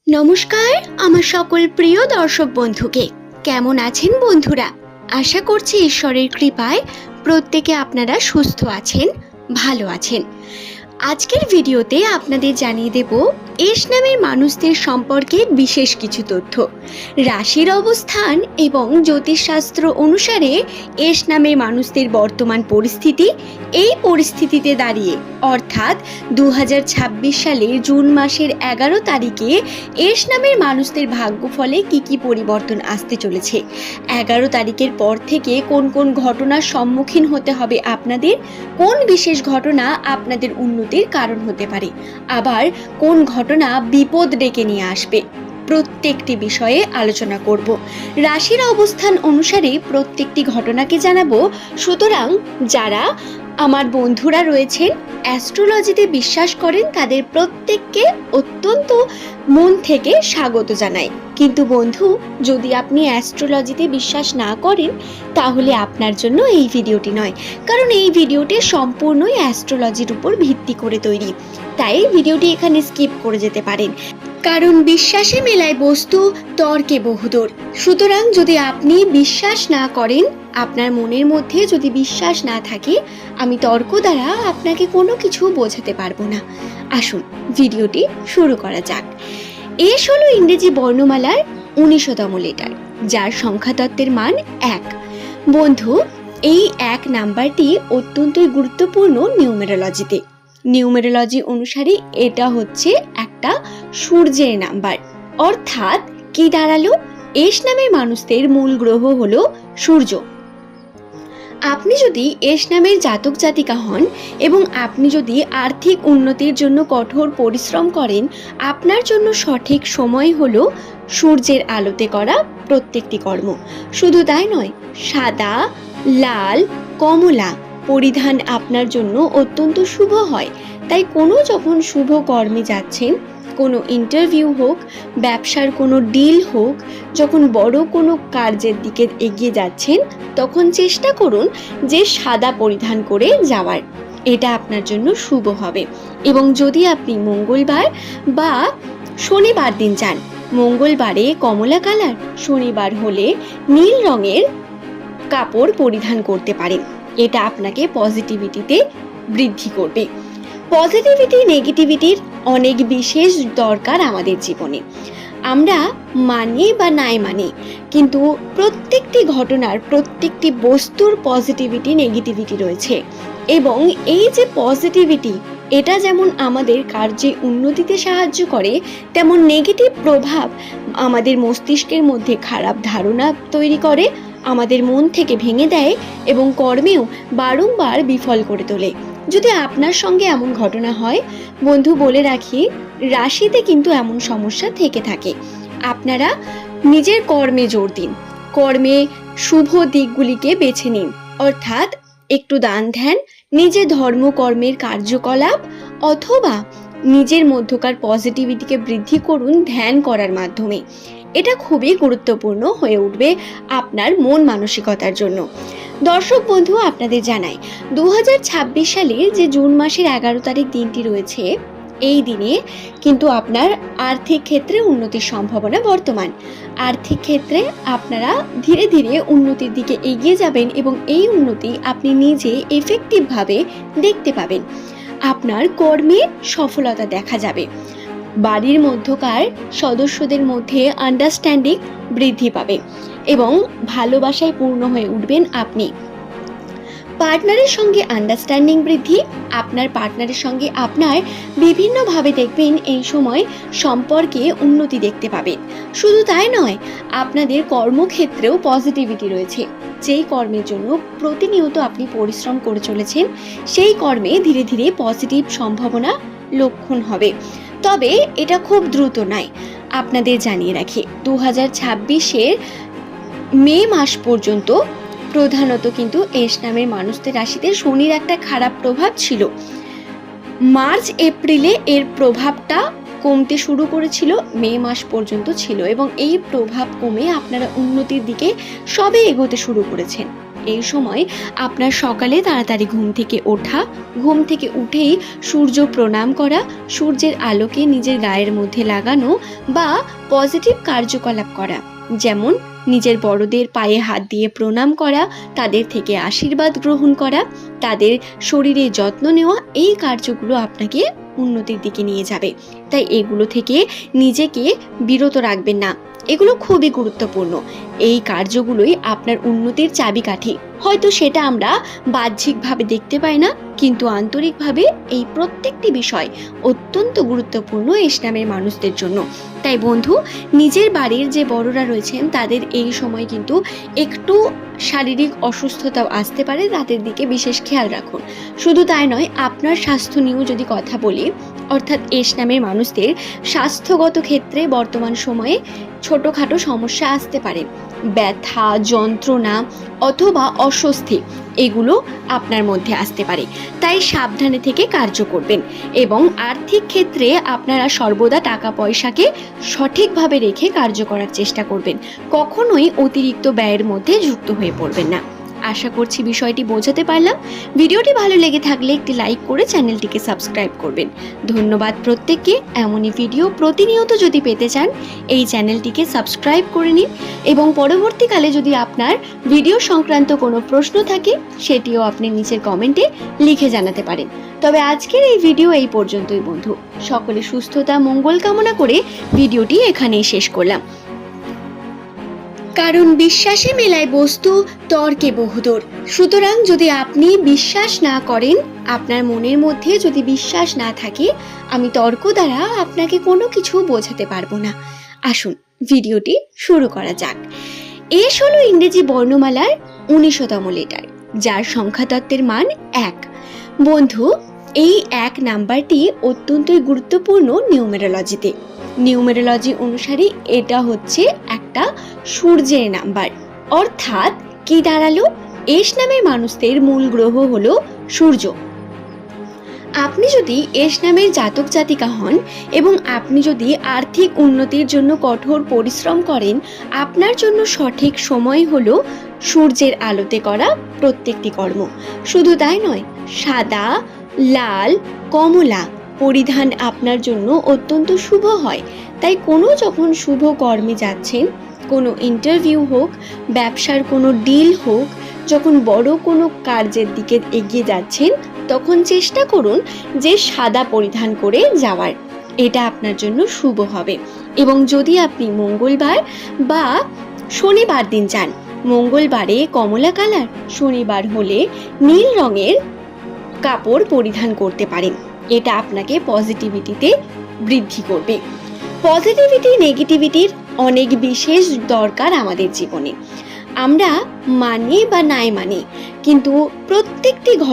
নমস্কার আমার সকল প্রিয় দর্শক বন্ধুকে। কেমন আছেন বন্ধুরা? আশা করছি ঈশ্বরের কৃপায় প্রত্যেকে আপনারা সুস্থ আছেন, ভালো আছেন। আজকের ভিডিওতে আপনাদের জানিয়ে দেব এস নামের মানুষদের সম্পর্কে বিশেষ কিছু তথ্য। রাশির অবস্থান এবং জ্যোতিষশাস্ত্র অনুসারে এস নামের মানুষদের বর্তমান পরিস্থিতি, এই পরিস্থিতিতে দাঁড়িয়ে অর্থাৎ 2026 সালের জুন মাসের 11 তারিখে এস নামের মানুষদের ভাগ্যফলে কি পরিবর্তন আসতে চলেছে, 11 তারিখের পর থেকে কোন কোন ঘটনার সম্মুখীন হতে হবে আপনাদের, কোন বিশেষ ঘটনা আপনাদের উন্নতির কারণ হতে পারে, আবার কোন ঘটনা বিপদ ডেকে নিয়ে আসবে, প্রত্যেকটি বিষয়ে আলোচনা করব। রাশির অবস্থান অনুসারে প্রত্যেকটি ঘটনাকে জানাবো। সুতরাং যারা আমার বন্ধুরা রয়েছেন অ্যাস্ট্রোলজিতে বিশ্বাস করেন তাদের প্রত্যেককে অত্যন্ত মন থেকে স্বাগত জানাই। কিন্তু বন্ধু, যদি আপনি অ্যাস্ট্রোলজিতে বিশ্বাস না করেন তাহলে আপনার জন্য এই ভিডিওটি নয়, কারণ এই ভিডিওটি সম্পূর্ণই অ্যাস্ট্রোলজির উপর ভিত্তি করে তৈরি। তাই ভিডিওটি এখানে স্কিপ করে যেতে পারেন, কারণ বিশ্বাসে মেলায় বস্তু, তর্কে বহুদূর। সুতরাং যদি আপনি বিশ্বাস না করেন, আপনার মনের মধ্যে যদি বিশ্বাস না থাকে, আমি তর্ক দ্বারা আপনাকে কোনো কিছু বোঝাতে পারবো না। আসুন ভিডিওটি শুরু করা যাক। এস হলো ইংরেজি বর্ণমালার 19তম লেটার, যার সংখ্যাতত্ত্বের মান 1। বন্ধু, এই 1 নাম্বারটি অত্যন্তই গুরুত্বপূর্ণ নিউমেরোলজিতে। নিউমেরোলজি অনুসারে এটা হচ্ছে একটা সূর্যের নাম্বার। অর্থাৎ কি দাঁড়ালো? এস নামের মানুষদের মূল গ্রহ হলো সূর্য। আপনি যদি এস নামের জাতক জাতিকা হন এবং আপনি যদি আর্থিক উন্নতির জন্য কঠোর পরিশ্রম করেন, আপনার জন্য সঠিক সময় হলো সূর্যের আলোতে করা প্রত্যেকটি কর্ম। শুধু তাই নয়, সাদা, লাল, কমলা পরিধান আপনার জন্য অত্যন্ত শুভ হয়। তাই যখন শুভ কর্মে যাচ্ছেন, কোনো ইন্টারভিউ হোক, ব্যবসার কোনো ডিল হোক, যখন বড় কোনো কার্যের দিকে এগিয়ে যাচ্ছেন, তখন চেষ্টা করুন যে সাদা পরিধান করে যাওয়ার। এটা আপনার জন্য শুভ হবে। এবং যদি আপনি মঙ্গলবার বা শনিবার দিন যান, মঙ্গলবারে কমলা কালার, শনিবার হলে নীল রঙের কাপড় পরিধান করতে পারেন। এটা আপনাকে পজিটিভিটিতে বৃদ্ধি করবে। পজিটিভিটি নেগেটিভিটির অনেক বিশেষ দরকার আমাদের জীবনে। আমরা মানি বা নাই মানি, কিন্তু প্রত্যেকটি ঘটনার, প্রত্যেকটি বস্তুর পজিটিভিটি নেগেটিভিটি রয়েছে। এবং এই যে পজিটিভিটি, এটা যেমন আমাদের কার্যে উন্নতিতে সাহায্য করে, তেমন নেগেটিভ প্রভাব আমাদের মস্তিষ্কের মধ্যে খারাপ ধারণা তৈরি করে, আমাদের মন থেকে ভেঙে দেয় এবং কর্মেও বারংবার বিফল করে তোলে। যদি আপনার সঙ্গে এমন ঘটনা হয়, বন্ধু বলে রাখি, রাশিতে কিন্তু এমন সমস্যা থেকে থাকে। আপনারা নিজের কর্মে জোর দিন, কর্মে শুভ দিকগুলিকে বেছে নিন। অর্থাৎ একটু দান ধ্যান, নিজের ধর্মকর্মের কার্যকলাপ অথবা নিজের মধ্যকার পজিটিভিটিকে বৃদ্ধি করুন ধ্যান করার মাধ্যমে। এটা খুবই গুরুত্বপূর্ণ হয়ে উঠবে আপনার মন মানসিকতার জন্য। দর্শক বন্ধু, আপনাদের জানাই 2026 সালের যে জুন মাসের 11 তারিখ দিনটি রয়েছে, এই দিনে কিন্তু আপনার আর্থিক ক্ষেত্রে উন্নতির সম্ভাবনা বর্তমান। আর্থিক ক্ষেত্রে আপনারা ধীরে ধীরে উন্নতির দিকে এগিয়ে যাবেন এবং এই উন্নতি আপনি নিজে এফেক্টিভভাবে দেখতে পাবেন। আপনার কর্মে সফলতা দেখা যাবে। বাড়ির মধ্যকার সদস্যদের মধ্যে আন্ডারস্ট্যান্ডিং বৃদ্ধি পাবে এবং ভালোবাসায় পূর্ণ হয়ে উঠবেন আপনি। পার্টনারের সঙ্গে আন্ডারস্ট্যান্ডিং বৃদ্ধি, আপনার পার্টনারের সঙ্গে আপনার বিভিন্নভাবে দেখবেন এই সময় সম্পর্কে উন্নতি দেখতে পাবেন। শুধু তাই নয়, আপনাদের কর্মক্ষেত্রেও পজিটিভিটি রয়েছে। যেই কর্মের জন্য প্রতিনিয়ত আপনি পরিশ্রম করে চলেছেন, সেই কর্মে ধীরে ধীরে পজিটিভ সম্ভাবনা লক্ষণ হবে। তবে এটা খুব দ্রুত নয়। আপনাদের জানিয়ে রাখি, 2026-এর মে মাস পর্যন্ত প্রধানত কিন্তু এস নামের মানুষদের রাশিতে শনির একটা খারাপ প্রভাব ছিল। মার্চ এপ্রিলে এর প্রভাবটা কমতে শুরু করেছিল, মে মাস পর্যন্ত ছিল এবং এই প্রভাব কমে আপনারা উন্নতির দিকে সবে এগোতে শুরু করেছেন। এই সময় আপনার সকালে তাড়াতাড়ি ঘুম থেকে ওঠা, ঘুম থেকে উঠেই সূর্য প্রণাম করা, সূর্যের আলোকে নিজের গায়ের মধ্যে লাগানো বা পজিটিভ কার্যকলাপ করা, যেমন নিজের বড়দের পায়ে হাত দিয়ে প্রণাম করা, তাদের থেকে আশীর্বাদ গ্রহণ করা, তাদের শরীরে যত্ন নেওয়া, এই কার্যগুলো আপনাকে উন্নতির দিকে নিয়ে যাবে। তাই এগুলো থেকে নিজেকে বিরত রাখবেন না, এগুলো খুবই গুরুত্বপূর্ণ। এই কার্যগুলোই আপনার উন্নতির চাবিকাঠি। হয়তো সেটা আমরা বাহ্যিকভাবে দেখতে পাই না, কিন্তু আন্তরিকভাবে এই প্রত্যেকটি বিষয় অত্যন্ত গুরুত্বপূর্ণ ইসলামের মানুষদের জন্য। তাই বন্ধু, নিজের বাড়ির যে বড়রা রয়েছেন তাদের এই সময় কিন্তু একটু শারীরিক অসুস্থতাও আসতে পারে, তাদের দিকে বিশেষ খেয়াল রাখুন। শুধু তাই নয়, আপনার স্বাস্থ্য নিয়েও যদি কথা বলি, অর্থাৎ ইসলামের মানুষদের স্বাস্থ্যগত ক্ষেত্রে বর্তমান সময়ে ছোটোখাটো সমস্যা আসতে পারে, ব্যথা, যন্ত্রণা অথবা অস্বস্তি, এগুলো আপনার মধ্যে আসতে পারে। তাই সাবধানে থেকে কার্য করবেন এবং আর্থিক ক্ষেত্রে আপনারা সর্বদা টাকা পয়সাকে সঠিকভাবে রেখে কার্য করার চেষ্টা করবেন। কখনোই অতিরিক্ত ব্যয়ের মধ্যে যুক্ত হয়ে পড়বেন না। আশা করছি বিষয়টি বোঝাতে পারলাম। ভিডিওটি ভালো লেগে থাকলে একটি লাইক করে চ্যানেলটিকে সাবস্ক্রাইব করবেন। ধন্যবাদ প্রত্যেককে। এমনই ভিডিও প্রতিনিয়ত যদি পেতে চান, এই চ্যানেলটিকে সাবস্ক্রাইব করে নিন এবং পরবর্তীকালে যদি আপনার ভিডিও সংক্রান্ত কোনো প্রশ্ন থাকে, সেটিও আপনি নিচের কমেন্টে লিখে জানাতে পারেন। তবে আজকের এই ভিডিও এই পর্যন্তই বন্ধু। সকলে সুস্থতা মঙ্গল কামনা করে ভিডিওটি এখানেই শেষ করলাম। কারণ বিশ্বাসে মেলায় বস্তু, তর্কে বহুদূর। সুতরাং যদি আপনি বিশ্বাস না করেন, আপনার মনের মধ্যে যদি বিশ্বাস না থাকে, আমি তর্ক দ্বারা আপনাকে কোনো কিছু বোঝাতে পারবো না। আসুন ভিডিওটি শুরু করা যাক। এস হলো ইংরেজি বর্ণমালার 19তম লেটার, যার সংখ্যাতত্ত্বের মান 1। বন্ধু, এই 1 নাম্বারটি অত্যন্তই গুরুত্বপূর্ণ নিউমেরোলজিতে। নিউমেরোলজি অনুসারে এটা হচ্ছে একটা সূর্যের নাম্বার। অর্থাৎ কি দাঁড়ালো? এস নামের মানুষদের মূল গ্রহ হলো সূর্য। আপনি যদি এস নামের জাতক জাতিকা হন এবং আপনি যদি আর্থিক উন্নতির জন্য কঠোর পরিশ্রম করেন, আপনার জন্য সঠিক সময় হলো সূর্যের আলোতে করা প্রত্যেকটি কর্ম। শুধু তাই নয়, সাদা, লাল, কমলা পরিধান আপনার জন্য অত্যন্ত শুভ হয়। তাই যখন শুভ কর্মে যাচ্ছেন, কোনো ইন্টারভিউ হোক, ব্যবসার কোনো ডিল হোক, যখন বড় কোনো কার্যের দিকে এগিয়ে যাচ্ছেন, তখন চেষ্টা করুন যে সাদা পরিধান করে যাওয়ার। এটা আপনার জন্য শুভ হবে। এবং যদি আপনি মঙ্গলবার বা শনিবার দিন যান, মঙ্গলবারে কমলা কালার, শনিবার হলে নীল রঙের কাপড় পরিধান করতে পারেন। এটা আপনাকে পজিটিভিটিতে বৃদ্ধি করবে। পজিটিভিটি নেগেটিভিটির অনেক বিশেষ দরকার আমাদের জীবনে। আমরা মানি বা নাই মানি, কিন্তু প্রত্যেকটি